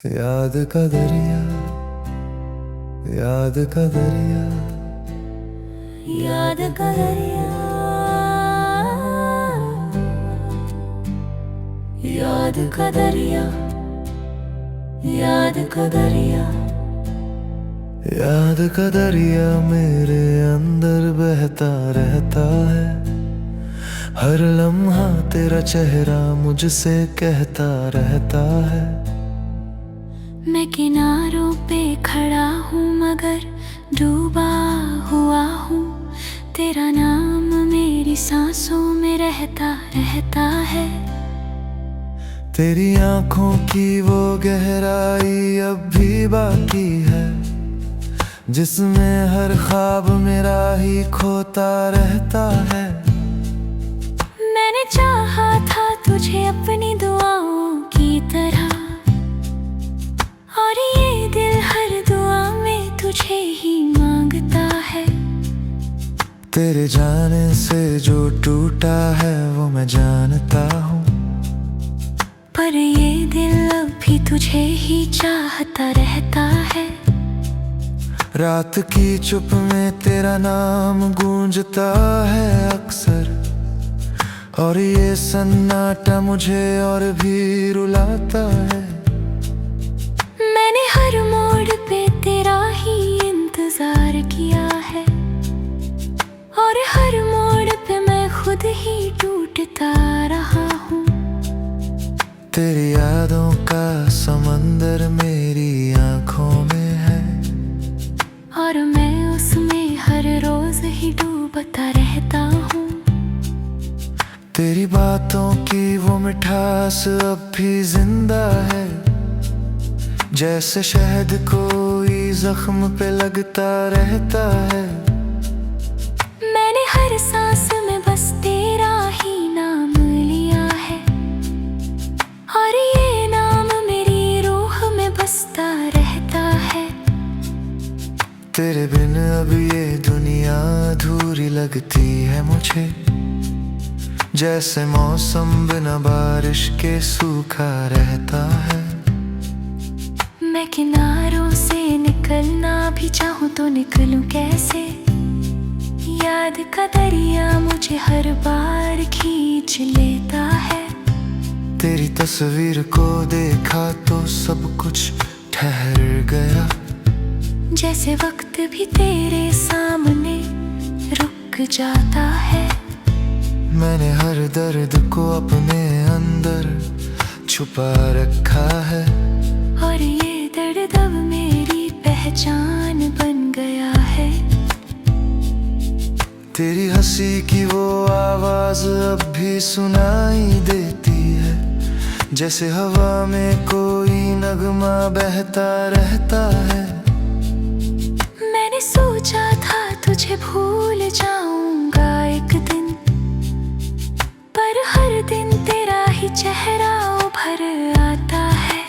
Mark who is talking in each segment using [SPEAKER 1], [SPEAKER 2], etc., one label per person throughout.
[SPEAKER 1] याद का दरिया, याद का दरिया,
[SPEAKER 2] याद का दरिया, याद का दरिया, याद का दरिया,
[SPEAKER 1] याद का दरिया मेरे अंदर बहता रहता है। हर लम्हा तेरा चेहरा मुझसे कहता रहता है।
[SPEAKER 2] मैं किनारों पे खड़ा हूँ मगर डूबा हुआ हूँ। तेरा नाम मेरी सांसों में रहता रहता है।
[SPEAKER 1] तेरी आंखों की वो गहराई अब भी बाकी है, जिसमें हर ख्वाब मेरा ही खोता रहता है।
[SPEAKER 2] मैंने चाहा था तुझे अपनी दुआओं की तरह, और ये दिल हर दुआ में तुझे ही मांगता है।
[SPEAKER 1] तेरे जाने से जो टूटा है वो मैं जानता हूँ,
[SPEAKER 2] पर ये दिल अब भी तुझे ही चाहता रहता है।
[SPEAKER 1] रात की चुप में तेरा नाम गूंजता है अक्सर, और ये सन्नाटा मुझे और भी रुलाता है।
[SPEAKER 2] मैंने हर मोड़ पे तेरा ही इंतजार किया है, और हर मोड़ पे मैं खुद ही टूटता रहा हूँ।
[SPEAKER 1] तेरी यादों का समंदर मेरी आंखों में है,
[SPEAKER 2] और मैं उसमें हर रोज ही डूबता रहता हूँ।
[SPEAKER 1] तेरी बातों की वो मिठास अब भी जिंदा है, जैसे शहद कोई जख्म पे लगता रहता है।
[SPEAKER 2] मैंने हर सांस में बस तेरा ही नाम लिया है, और ये नाम मेरी रूह में बसता रहता है।
[SPEAKER 1] तेरे बिन अब ये दुनिया अधूरी लगती है मुझे, जैसे मौसम बिना बारिश के सूखा रहता है।
[SPEAKER 2] मैं किनारों से निकलना भी चाहूँ तो निकलूं कैसे? याद का दरिया मुझे हर बार खींच लेता है।
[SPEAKER 1] तेरी तस्वीर को देखा तो सब कुछ ठहर गया,
[SPEAKER 2] जैसे वक्त भी तेरे सामने रुक जाता है।
[SPEAKER 1] मैंने हर दर्द को अपने अंदर छुपा रखा है,
[SPEAKER 2] और ये दर्द अब मेरी पहचान बन गया है।
[SPEAKER 1] तेरी हंसी की वो आवाज अब भी सुनाई देती है, जैसे हवा में कोई नगमा बहता रहता है।
[SPEAKER 2] मैंने सोचा था तुझे भूल जाऊंगा एक दिन, पर हर दिन तेरा ही चेहरा उभर आता है।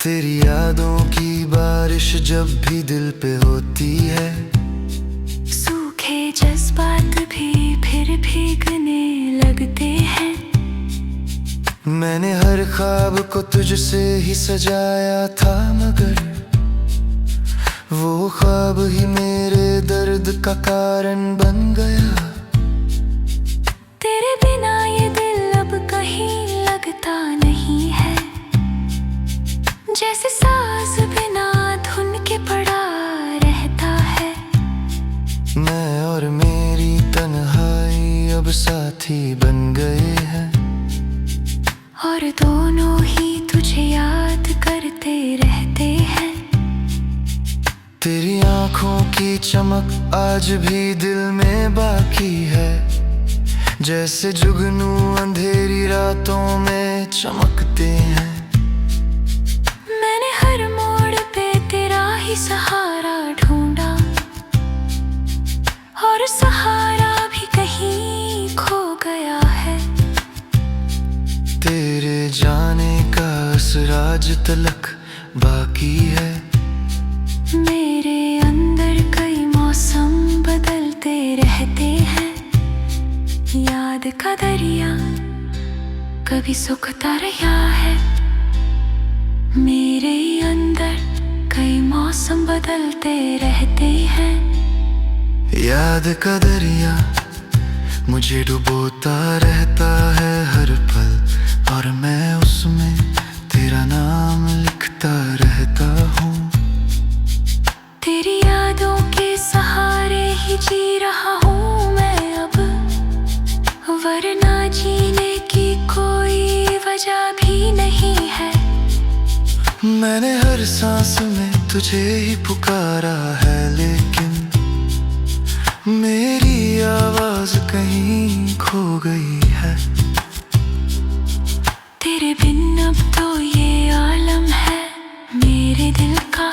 [SPEAKER 1] तेरी यादों की बारिश जब भी दिल पे होती है,
[SPEAKER 2] सूखे जज्बात भी फिर भीगने लगते हैं।
[SPEAKER 1] मैंने हर ख्वाब को तुझसे ही सजाया था, मगर वो ख्वाब ही मेरे दर्द का कारण बन गया।
[SPEAKER 2] तेरे बिना ये दिल अब कहीं लगता नहीं है, जैसे साज बिना धुन के पड़ा रहता है।
[SPEAKER 1] मैं और मेरी तन्हाई अब साथी बन गए हैं,
[SPEAKER 2] और दोनों ही तुझे याद करते रहते हैं।
[SPEAKER 1] तेरी आंखों की चमक आज भी दिल में बाकी है, जैसे जुगनू अंधेरी रातों में चमकते हैं।
[SPEAKER 2] मैंने हर मोड़ पे तेरा ही सहारा ढूंढा, और सहारा भी कहीं खो गया है।
[SPEAKER 1] तेरे जाने का असराज तलक बाकी है।
[SPEAKER 2] मेरे अंदर कई मौसम बदलते रहते हैं। याद का दरिया कभी सूखता रहा है, मेरे अंदर कई मौसम बदलते रहते हैं।
[SPEAKER 1] याद का दरिया मुझे डुबोता रहता है हर पल, और मैं उसमें तेरा नाम लिखता रहता हूँ।
[SPEAKER 2] तेरी यादों के सहारे ही जी रहा हूँ मैं अब, वरना जीने की कोई वजह भी नहीं है।
[SPEAKER 1] मैंने हर सांस में तुझे ही पुकारा है, लेकिन मेरी आवाज कहीं खो गई है।
[SPEAKER 2] तेरे बिन अब तो ये आलम है मेरे दिल का,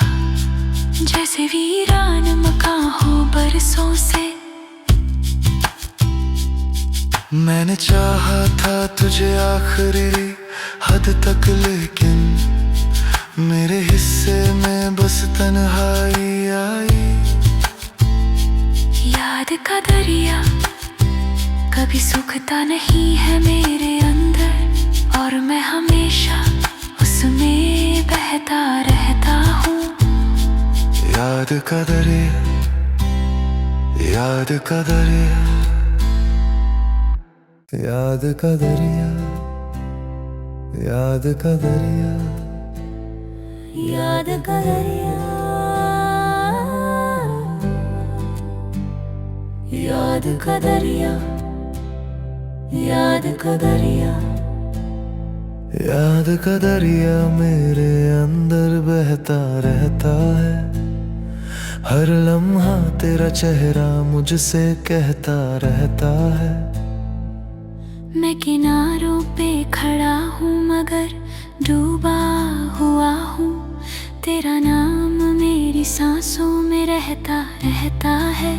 [SPEAKER 2] जैसे वीरान मकान हो बरसों से।
[SPEAKER 1] मैंने चाहा था तुझे आखिरी हद तक, लेकिन मेरे हिस्से में बस तन्हाई आई।
[SPEAKER 2] याद का दरिया कभी सूखता नहीं है मेरे अंदर, और मैं हमेशा उसमें बहता रहता हूँ।
[SPEAKER 1] याद का दरिया, याद का दरिया, याद का दरिया, याद का दरिया,
[SPEAKER 2] याद का दरिया, याद का दरिया, याद का दरिया।
[SPEAKER 1] याद का दरिया मेरे अंदर बहता रहता है, हर लम्हा तेरा चेहरा मुझसे कहता रहता है।
[SPEAKER 2] मैं किनारों पे खड़ा हूँ मगर डूबा हुआ हूँ, तेरा नाम मेरी सांसों में रहता रहता है।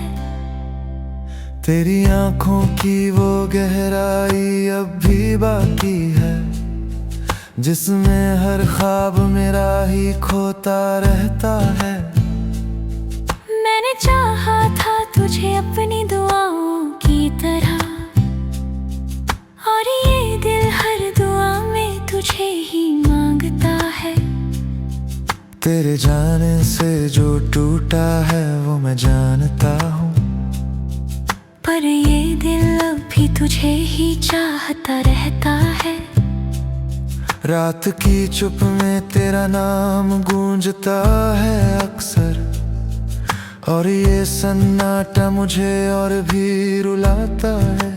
[SPEAKER 1] तेरी आंखों की वो गहराई अब भी बाकी है, जिसमें हर ख्वाब मेरा ही खोता रहता है।
[SPEAKER 2] मैंने चाहा था तुझे अपनी दुआओं की तरह, और ये दिल हर दुआ में तुझे ही मांगता है।
[SPEAKER 1] तेरे जाने से जो टूटा है वो मैं जानता हूँ,
[SPEAKER 2] पर ये दिल अब भी तुझे ही चाहता रहता है।
[SPEAKER 1] रात की चुप में तेरा नाम गूंजता है अक्सर, और ये सन्नाटा मुझे और भी रुलाता है।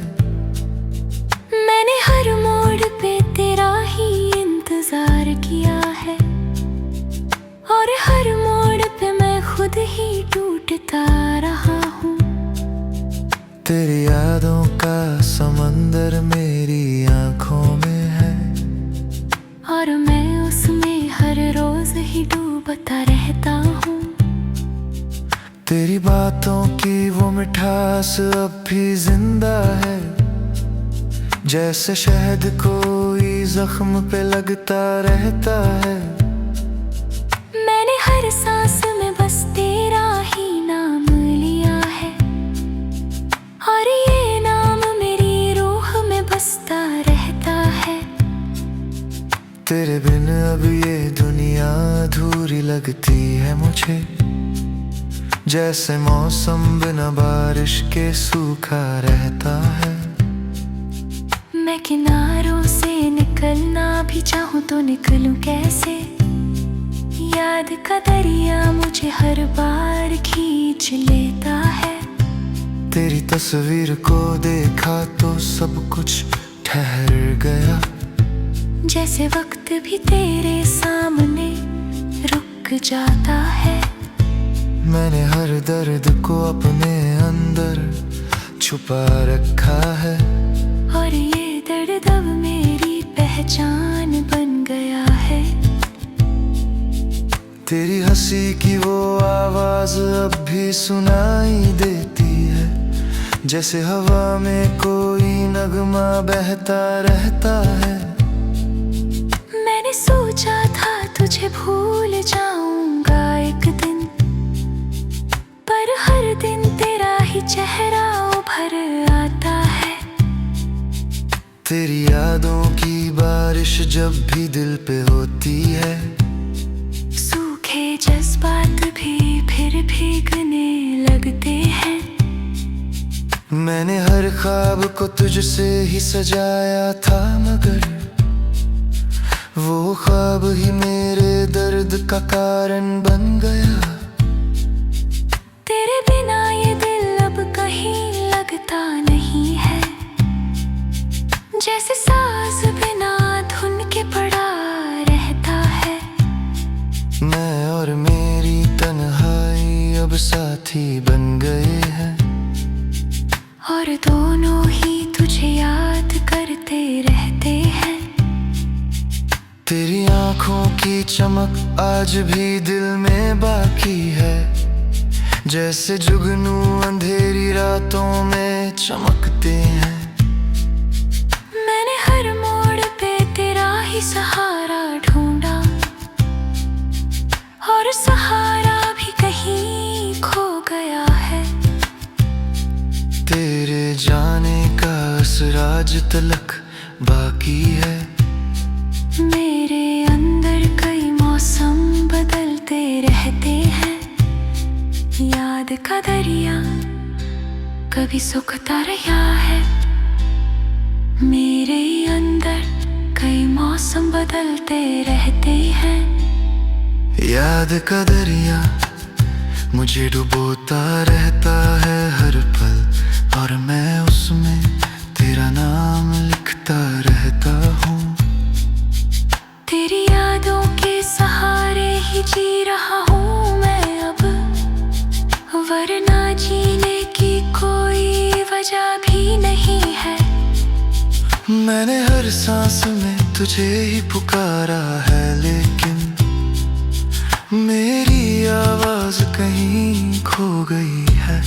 [SPEAKER 2] मैंने हर मोड़ पे तेरा ही इंतजार किया है, और हर मोड़ पे मैं खुद ही टूटता रहा हूँ।
[SPEAKER 1] तेरी यादों का समंदर मेरी आंखों में है,
[SPEAKER 2] और मैं उसमें हर रोज ही डूबता रहता हूँ।
[SPEAKER 1] तेरी बातों की वो मिठास अब भी जिंदा है, जैसे शहद कोई जख्म पे लगता रहता है।
[SPEAKER 2] मैंने हर सांस में बस तेरा ही नाम लिया है, और ये नाम मेरी रूह में बसता रहता है।
[SPEAKER 1] तेरे बिन अब ये दुनिया अधूरी लगती है मुझे, जैसे मौसम बिना बारिश के सूखा रहता है।
[SPEAKER 2] मैं किनारों से निकलना भी चाहूँ तो निकलूं कैसे, याद का दरिया मुझे हर बार खींच लेता है।
[SPEAKER 1] तेरी तस्वीर को देखा तो सब कुछ ठहर गया,
[SPEAKER 2] जैसे वक्त भी तेरे सामने रुक जाता है।
[SPEAKER 1] मैंने हर दर्द को अपने अंदर छुपा रखा है,
[SPEAKER 2] और ये दर्द अब मेरी पहचान बन गया है।
[SPEAKER 1] तेरी हंसी की वो आवाज अब भी सुनाई देती है, जैसे हवा में कोई नगमा बहता रहता है।
[SPEAKER 2] मैंने सोचा था तुझे भूल जाऊंगा एक दिन, पर हर दिन तेरा ही चेहरा उभर आता है।
[SPEAKER 1] तेरी यादों की बारिश जब भी दिल पे होती है,
[SPEAKER 2] फिर भीगने लगते हैं।
[SPEAKER 1] मैंने हर ख्वाब को तुझसे ही सजाया था, मगर वो ख्वाब ही मेरे दर्द का कारण बन गया।
[SPEAKER 2] तेरे बिना ये दिल अब कहीं लगता नहीं है, जैसे साज बिना धुन के पड़ा रहता है।
[SPEAKER 1] मैं और मेरी तन्हाई अब साथी बन गए हैं,
[SPEAKER 2] और दोनों ही तुझे याद करते रहते हैं।
[SPEAKER 1] तेरी आंखों की चमक आज भी दिल में बाकी है, जैसे जुगनू अंधेरी रातों में चमकते हैं।
[SPEAKER 2] मैंने हर मोड़ पे तेरा ही सहारा ढूंढा, और सहारा भी कहीं खो गया है।
[SPEAKER 1] तेरे जाने का असराज तलक बाकी है।
[SPEAKER 2] मेरे अंदर कई मौसम बदलते रहते हैं। याद का दरिया कभी सूखता रहा है। मेरे अंदर कई मौसम बदलते रहते हैं।
[SPEAKER 1] याद का दरिया मुझे डुबोता रहता है हर पल, और मैं उसमें तेरा नाम लिखता रहता हूँ।
[SPEAKER 2] तेरी यादों के सहारे ही जी रहा हूँ मैं अब, वरना जीने की कोई वजह भी नहीं है।
[SPEAKER 1] मैंने हर सांस में तुझे ही पुकारा है, लेकिन मेरी आवाज कहीं खो गई है।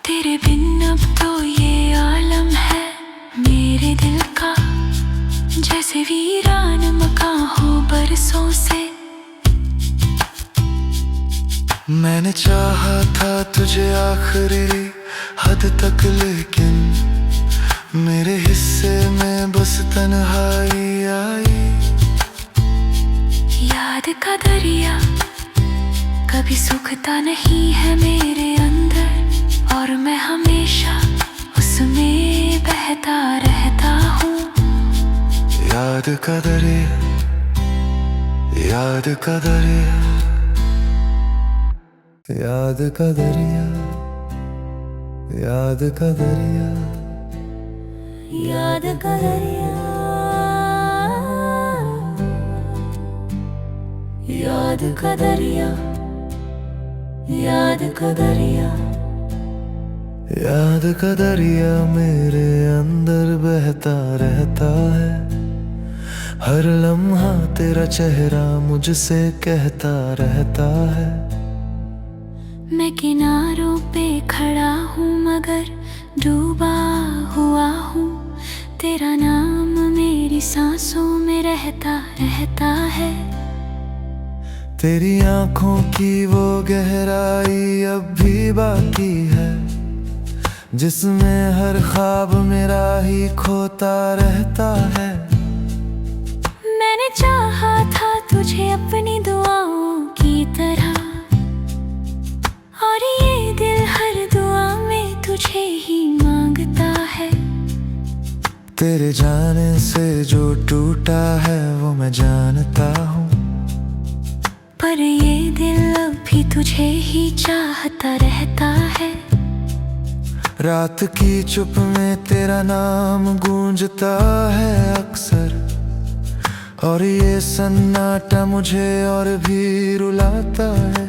[SPEAKER 2] तेरे बिन अब तो ये आलम है मेरे दिल का, जैसे वीरान मकान हो बरसों से।
[SPEAKER 1] मैंने चाहा था तुझे आखिरी हद तक, लेकिन मेरे हिस्से में बस तन्हाई आई।
[SPEAKER 2] याद का दरिया कभी सूखता नहीं है मेरे अंदर, और मैं हमेशा उसमें बहता रहता हूँ।
[SPEAKER 1] याद का दरिया, याद का दरिया, याद का दरिया, याद का दरिया,
[SPEAKER 2] याद का दरिया, याद का दरिया, याद का दरिया।
[SPEAKER 1] याद का दरिया मेरे अंदर बहता रहता है। हर लम्हा तेरा चेहरा मुझसे कहता रहता है।
[SPEAKER 2] मैं किनारों पे खड़ा हूँ मगर डूबा हुआ हूँ। तेरा नाम मेरी सांसों में रहता रहता है।
[SPEAKER 1] तेरी आंखों की वो गहराई अब भी बाकी है, जिसमें हर ख्वाब मेरा ही खोता रहता है।
[SPEAKER 2] मैंने चाहा था तुझे अपनी दुआओं की तरह, और ये दिल हर दुआ में तुझे ही मांगता है।
[SPEAKER 1] तेरे जाने से जो टूटा है वो मैं जानता हूँ,
[SPEAKER 2] पर ये दिल अभी तुझे ही चाहता रहता है।
[SPEAKER 1] रात की चुप में तेरा नाम गूंजता है अक्सर, और ये सन्नाटा मुझे और भी रुलाता है।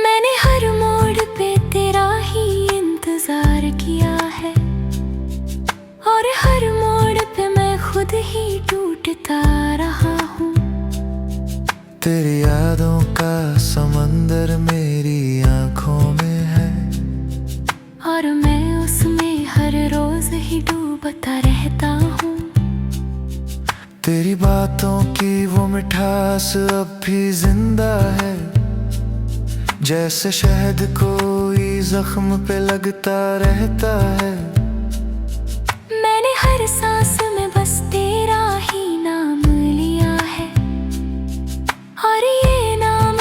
[SPEAKER 2] मैंने हर मोड़ पे तेरा ही इंतजार किया है, और हर मोड़ पे मैं खुद ही टूटता रहा हूँ।
[SPEAKER 1] तेरी यादों का समंदर मेरी आंखों में है,
[SPEAKER 2] और मैं उसमें हर रोज ही डूबता रहता हूँ।
[SPEAKER 1] तेरी बातों की वो मिठास अब भी जिंदा है, जैसे शहद कोई जख्म पे लगता रहता है।
[SPEAKER 2] मैंने हर सांस में बस तेरा ही नाम लिया है, और ये नाम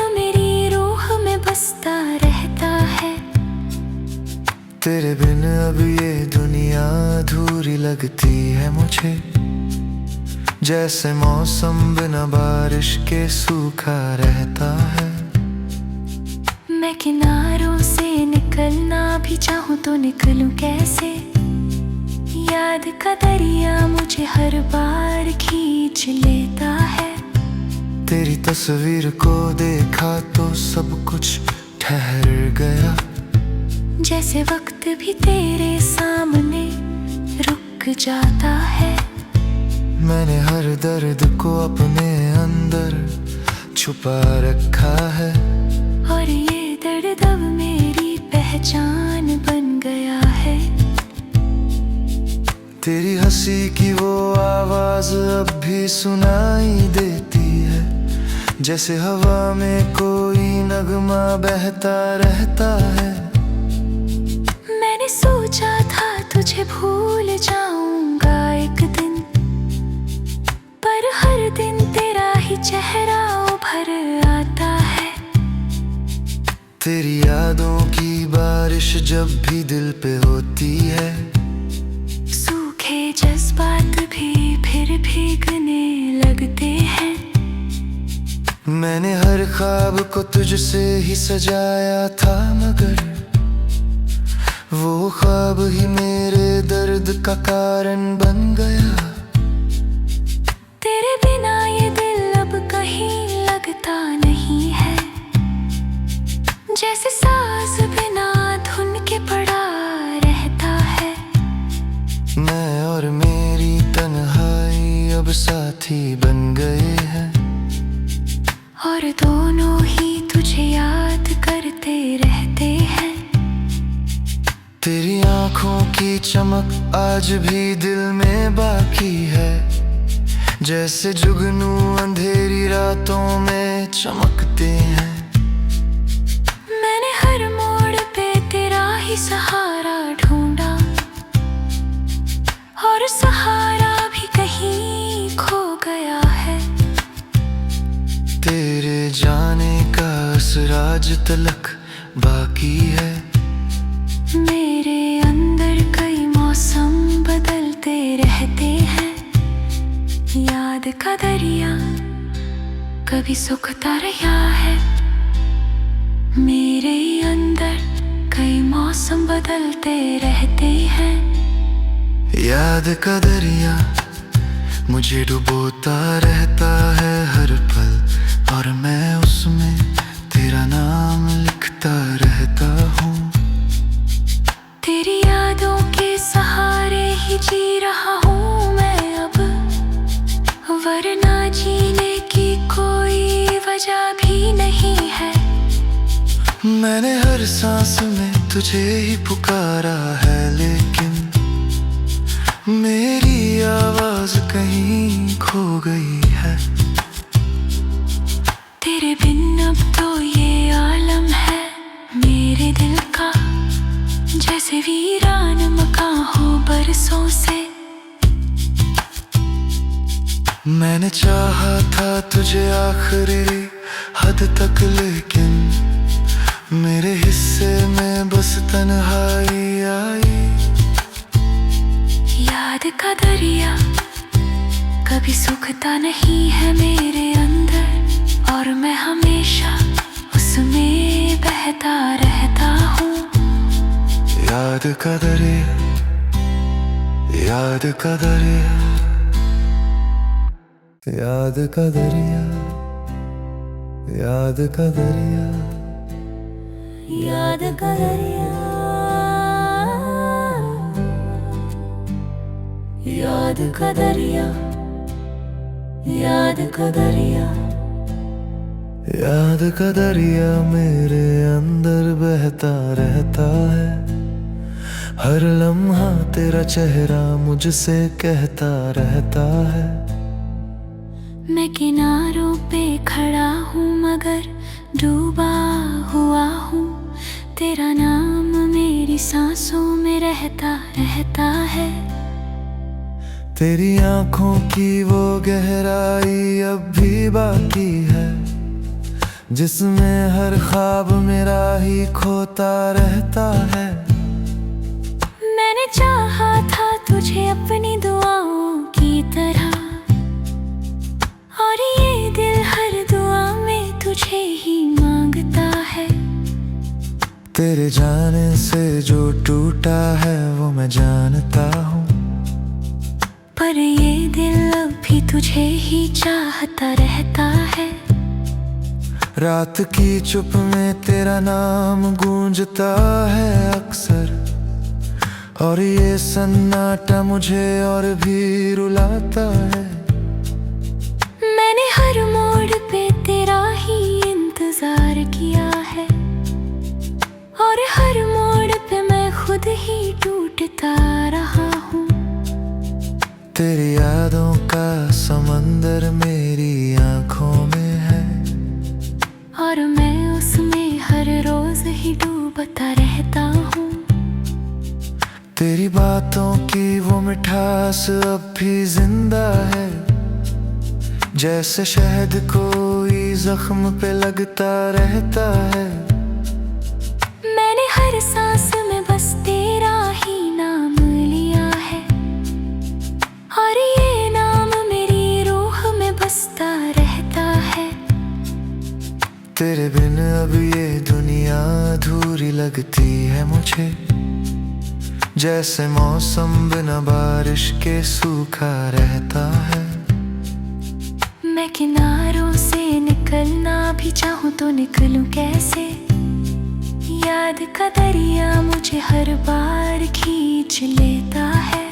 [SPEAKER 1] है मुझे, जैसे मौसम बिना बारिश के सूखा रहता है।
[SPEAKER 2] मैं किनारों से निकलना भी चाहूँ तो निकलूं कैसे, याद का दरिया मुझे हर बार खींच लेता है।
[SPEAKER 1] तेरी तस्वीर को देखा तो सब कुछ ठहर गया,
[SPEAKER 2] जैसे वक्त भी तेरे सामने रुक जाता है।
[SPEAKER 1] मैंने हर दर्द को अपने अंदर छुपा रखा है,
[SPEAKER 2] और ये दर्द अब मेरी पहचान बन गया है।
[SPEAKER 1] तेरी हंसी की वो आवाज अब भी सुनाई देती है, जैसे हवा में कोई नगमा बहता रहता है।
[SPEAKER 2] मैंने सोचा था तुझे भूल जाऊंगा एक दिन, पर हर दिन तेरा ही चेहरा उभर आता है।
[SPEAKER 1] तेरी यादों की बारिश जब भी दिल पे होती है,
[SPEAKER 2] सूखे जज्बात भी फिर भीगने लगते हैं।
[SPEAKER 1] मैंने हर ख्वाब को तुझसे ही सजाया था, मगर वो ख्वाब ही मेरे दर्द का कारण बन गया।
[SPEAKER 2] तेरे बिना ये दिल अब कहीं लगता नहीं है, जैसे साज बिना धुन के पड़ा रहता है।
[SPEAKER 1] मैं और मेरी तन्हाई अब साथी बन गए हैं,
[SPEAKER 2] और दोनों ही तुझे याद करते रहते हैं।
[SPEAKER 1] तेरी आंखों की चमक आज भी दिल में बाकी है, जैसे जुगनू अंधेरी रातों में चमकते हैं।
[SPEAKER 2] मैंने हर मोड़ पे तेरा ही सहारा ढूंढा, और सहारा भी कहीं खो गया है।
[SPEAKER 1] तेरे जाने का असराज तलक बाकी है,
[SPEAKER 2] मेरे अंदर कई मौसम बदलते रहते हैं। याद का दरिया कभी सूखता रहा है, मेरे अंदर कई मौसम बदलते रहते हैं।
[SPEAKER 1] याद का दरिया मुझे डुबोता रहता है हर पल, और मैं उसमें तेरा नाम लिखता रहता हूँ।
[SPEAKER 2] तेरी यादों के सहारे ही जी रहा हूँ मैं अब, वरना जीने की कोई वजह भी नहीं है।
[SPEAKER 1] मैंने हर सांस में तुझे ही पुकारा है, लेकिन मेरी आवाज कहीं खो गई है।
[SPEAKER 2] तेरे बिन अब तो ये आलम है मेरे दिल का, जैसे वीरान मकान हो बरसों से।
[SPEAKER 1] मैंने चाहा था तुझे आखिरी हद तक, लेकिन मेरे हिस्से में बस तन्हाई आई।
[SPEAKER 2] याद का दरिया कभी सूखता नहीं है मेरे अंदर, और मैं हमेशा उसमें बहता रहता हूँ।
[SPEAKER 1] याद का दरिया, याद का दरिया, याद का दरिया, याद का दरिया,
[SPEAKER 2] याद का दरिया, याद का दरिया, याद का दरिया।
[SPEAKER 1] याद का दरिया मेरे अंदर बहता रहता है, हर लम्हा तेरा चेहरा मुझसे कहता रहता है।
[SPEAKER 2] मैं किनारों पे खड़ा हूँ मगर डूबा हुआ हूँ, तेरा नाम मेरी सांसों में रहता रहता है।
[SPEAKER 1] तेरी आंखों की वो गहराई अब भी बाकी है, जिसमें हर ख्वाब मेरा ही खोता रहता है।
[SPEAKER 2] मैंने चाहा था तुझे अपनी दुआओं
[SPEAKER 1] तेरे जाने से जो टूटा है वो मैं जानता हूँ,
[SPEAKER 2] पर ये दिल अब भी तुझे ही चाहता रहता है।
[SPEAKER 1] रात की चुप में तेरा नाम गूंजता है अक्सर, और ये सन्नाटा मुझे और भी रुलाता है।
[SPEAKER 2] मैंने हर मोड़ पे तेरा ही इंतजार किया है, और हर मोड़ पे मैं खुद ही टूटता रहा हूँ।
[SPEAKER 1] तेरी यादों का समंदर मेरी आंखों में है,
[SPEAKER 2] और मैं उसमें हर रोज ही डूबता रहता हूँ।
[SPEAKER 1] तेरी बातों की वो मिठास अब भी जिंदा है, जैसे शहद कोई जख्म पे लगता रहता है।
[SPEAKER 2] मैंने हर सांस में बस तेरा ही नाम लिया है, और ये नाम मेरी रूह में बसता रहता है।
[SPEAKER 1] तेरे बिन अब ये दुनिया अधूरी लगती है मुझे, जैसे मौसम बिना बारिश के सूखा रहता है।
[SPEAKER 2] मैं किनारों से निकलना भी चाहूँ तो निकलूं कैसे? याद का दरिया मुझे हर बार खींच लेता है।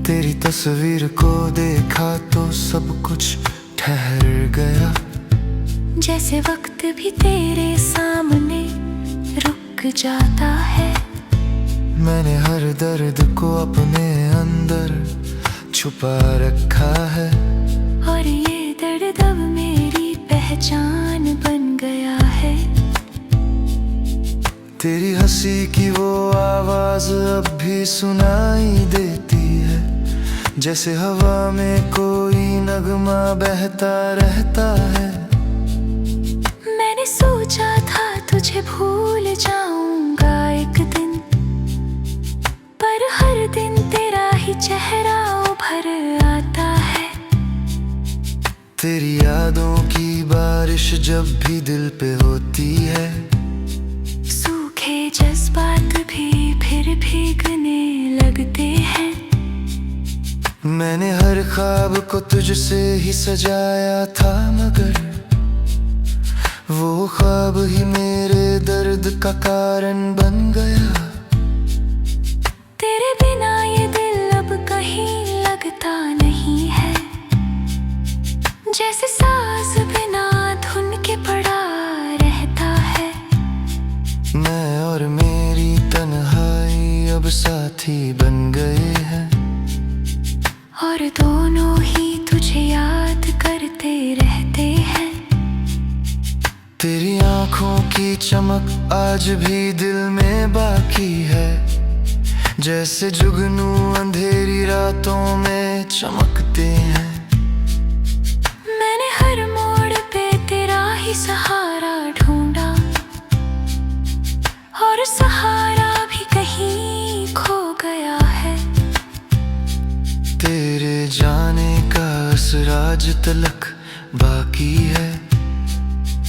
[SPEAKER 1] तेरी तस्वीर को देखा तो सब कुछ ठहर गया,
[SPEAKER 2] जैसे वक्त भी तेरे सामने रुक जाता है।
[SPEAKER 1] मैंने हर दर्द को अपने अंदर छुपा रखा है,
[SPEAKER 2] और ये दर्द अब मेरी पहचान बन गया है।
[SPEAKER 1] तेरी हंसी की वो आवाज अब भी सुनाई देती है, जैसे हवा में कोई नगमा बहता रहता है।
[SPEAKER 2] मैंने सोचा था तुझे भूल जाऊंगा एक दिन, पर हर दिन तेरा ही चेहरा उभर आता है।
[SPEAKER 1] तेरी यादों की बारिश जब भी दिल पे होती है,
[SPEAKER 2] सूखे जज्बात भी फिर भीगने लगते हैं।
[SPEAKER 1] मैंने हर ख्वाब को तुझसे ही सजाया था, मगर वो ख्वाब ही मेरे दर्द का कारण बन गया।
[SPEAKER 2] तेरे बिना ये दिल अब कहीं लगता नहीं है, जैसे साज बिना धुन के पड़ा रहता है।
[SPEAKER 1] मैं और मेरी तन्हाई अब साथी बन गए हैं,
[SPEAKER 2] और दोनों ही तुझे याद करते रहते हैं।
[SPEAKER 1] तेरी आंखों की चमक आज भी दिल में बाकी है, जैसे जुगनू अंधेरी रातों में चमकते हैं।
[SPEAKER 2] मैंने हर मोड़ पे तेरा ही सहारा ढूंढा, और सहारा भी कहीं खो गया है।
[SPEAKER 1] तेरे जाने का असराज तलक बाकी है,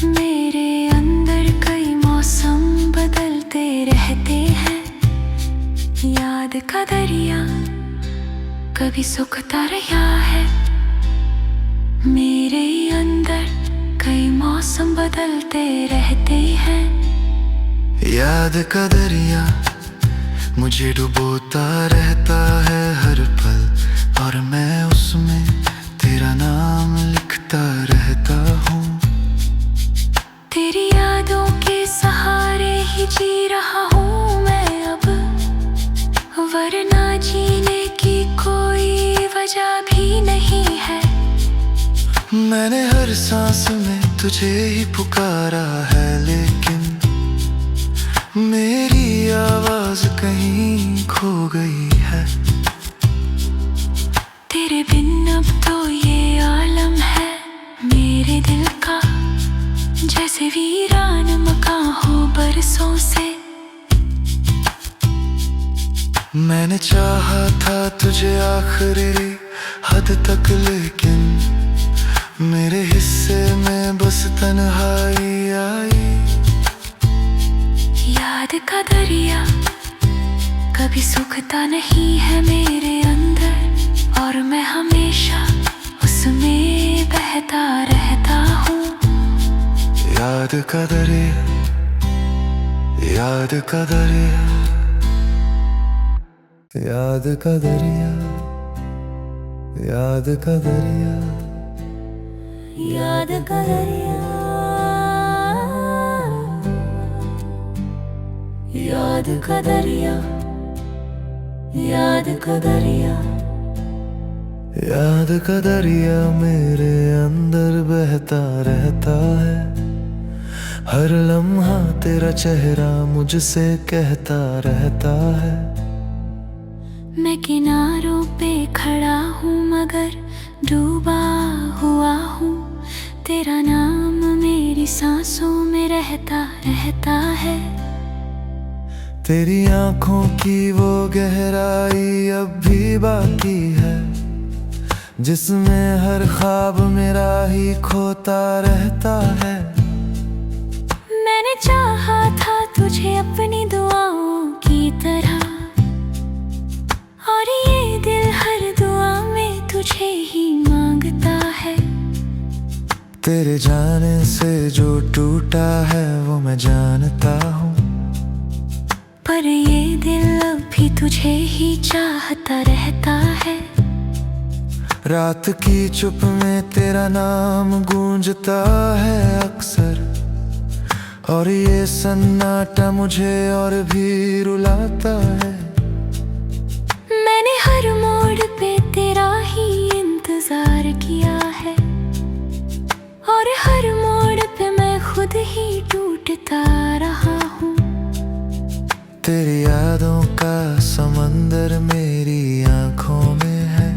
[SPEAKER 2] मेरे अंदर कई मौसम बदलते रहते हैं। याद का दरिया कभी सूखता रहा है, मेरे अंदर कई मौसम बदलते रहते हैं।
[SPEAKER 1] याद का दरिया मुझे डुबोता रहता है हर पल, और मैं उसमें तेरा नाम लिखता रहता हूँ।
[SPEAKER 2] तेरी यादों के सहारे ही जी रहा हूँ मैं अब, वरना जीने की कोई वजह भी नहीं है।
[SPEAKER 1] मैंने हर सांस में तुझे ही पुकारा है, लेकिन मेरी आवाज कहीं खो गई है।
[SPEAKER 2] तेरे बिन अब तो ये आलम है मेरे दिल का, जैसे वीरान मकान हो बरसों से।
[SPEAKER 1] मैंने चाहा था तुझे आखिरी हद तक, लेकिन मेरे हिस्से में बस तन्हाई आई।
[SPEAKER 2] याद का दरिया कभी सूखता नहीं है मेरे अंदर, और मैं हमेशा उसमें बहता रहता हूँ।
[SPEAKER 1] याद का दरिया, याद का दरिया, याद का दरिया, याद का दरिया,
[SPEAKER 2] याद का दरिया, याद का दरिया, याद का दरिया,
[SPEAKER 1] याद का दरिया मेरे अंदर बहता रहता है। हर लम्हा तेरा चेहरा मुझसे कहता रहता है।
[SPEAKER 2] मैं किनारों पे खड़ा हूँ मगर डूबा हुआ हूँ, तेरा नाम मेरी सांसों में रहता रहता है।
[SPEAKER 1] तेरी आंखों की वो गहराई अब भी बाकी है, जिसमें हर ख्वाब मेरा ही खोता रहता है।
[SPEAKER 2] मैंने चाहा था तुझे अपनी दुआओं की तरह, और ये दिल हर दुआ में तुझे ही मांगता है।
[SPEAKER 1] तेरे जाने से जो टूटा है वो मैं जानता हूँ,
[SPEAKER 2] पर ये दिल अब भी तुझे ही चाहता रहता है।
[SPEAKER 1] रात की चुप में तेरा नाम गूंजता है अक्सर, और ये सन्नाटा मुझे और भी रुलाता है।
[SPEAKER 2] मैंने हर मोड़ पे तेरा ही इंतजार किया है, और हर मोड़ पे मैं खुद ही टूटता रहा हूँ।
[SPEAKER 1] तेरी यादों का समंदर मेरी आंखों में है,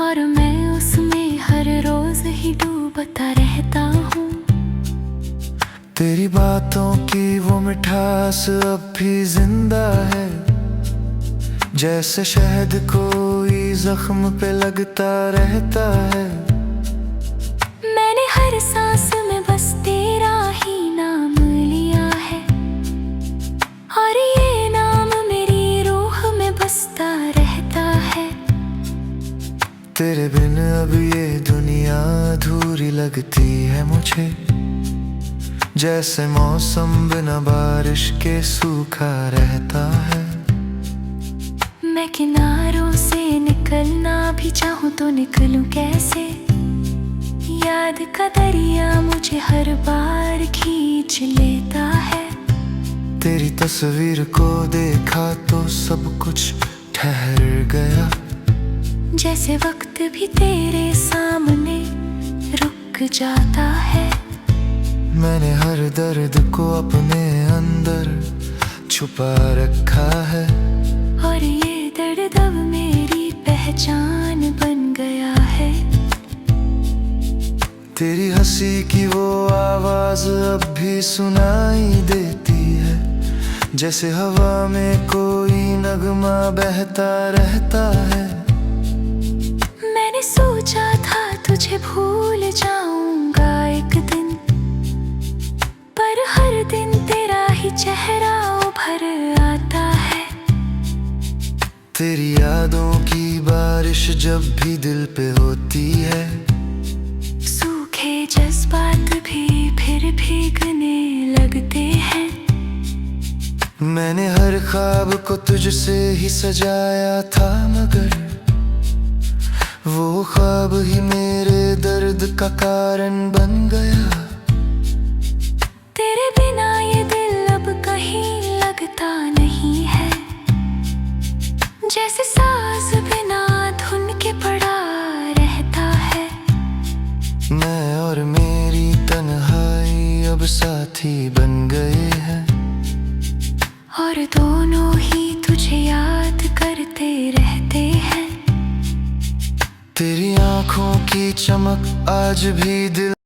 [SPEAKER 2] और मैं उसमें हर रोज ही डूबता रहता हूँ।
[SPEAKER 1] तेरी बातों की वो मिठास अब भी जिंदा है, जैसे शहद कोई जख्म पे लगता रहता है।
[SPEAKER 2] मैंने हर सांस में बस तेरा ही नाम लिया है, और ये नाम मेरी रूह में बसता रहता है।
[SPEAKER 1] तेरे बिन अब ये दुनिया अधूरी लगती है मुझे, जैसे मौसम बिना बारिश के सूखा रहता है।
[SPEAKER 2] मैं किनारों से निकलना भी चाहूँ तो निकलूं कैसे? याद का दरिया मुझे हर बार खींच लेता है।
[SPEAKER 1] तेरी तस्वीर को देखा तो सब कुछ ठहर गया,
[SPEAKER 2] जैसे वक्त भी तेरे सामने रुक जाता है।
[SPEAKER 1] मैंने हर दर्द को अपने अंदर छुपा रखा है,
[SPEAKER 2] और ये दर्द अब मेरी पहचान बन गया है।
[SPEAKER 1] तेरी हंसी की वो आवाज अब भी सुनाई देती है, जैसे हवा में कोई नगमा बहता रहता है।
[SPEAKER 2] मैंने सोचा था तुझे भूल जाऊंगा एक दिन, पर हर दिन तेरा ही चेहरा उभर आता है।
[SPEAKER 1] तेरी यादों की बारिश जब भी दिल पे होती है,
[SPEAKER 2] सूखे जज्बात भी फिर भीगने लगते हैं।
[SPEAKER 1] मैंने हर ख्वाब को तुझसे ही सजाया था, मगर वो ख्वाब ही मेरे दर्द का कारण बन गया।
[SPEAKER 2] तेरे बिना ये दिल अब कहीं लगता नहीं है, जैसे साज बिना धुन के पड़ा रहता है।
[SPEAKER 1] मैं और मेरी तन्हाई अब साथी बन गए हैं,
[SPEAKER 2] और दोनों ही तुझे याद करते रहते हैं।
[SPEAKER 1] तेरी आंखों की चमक आज भी दिल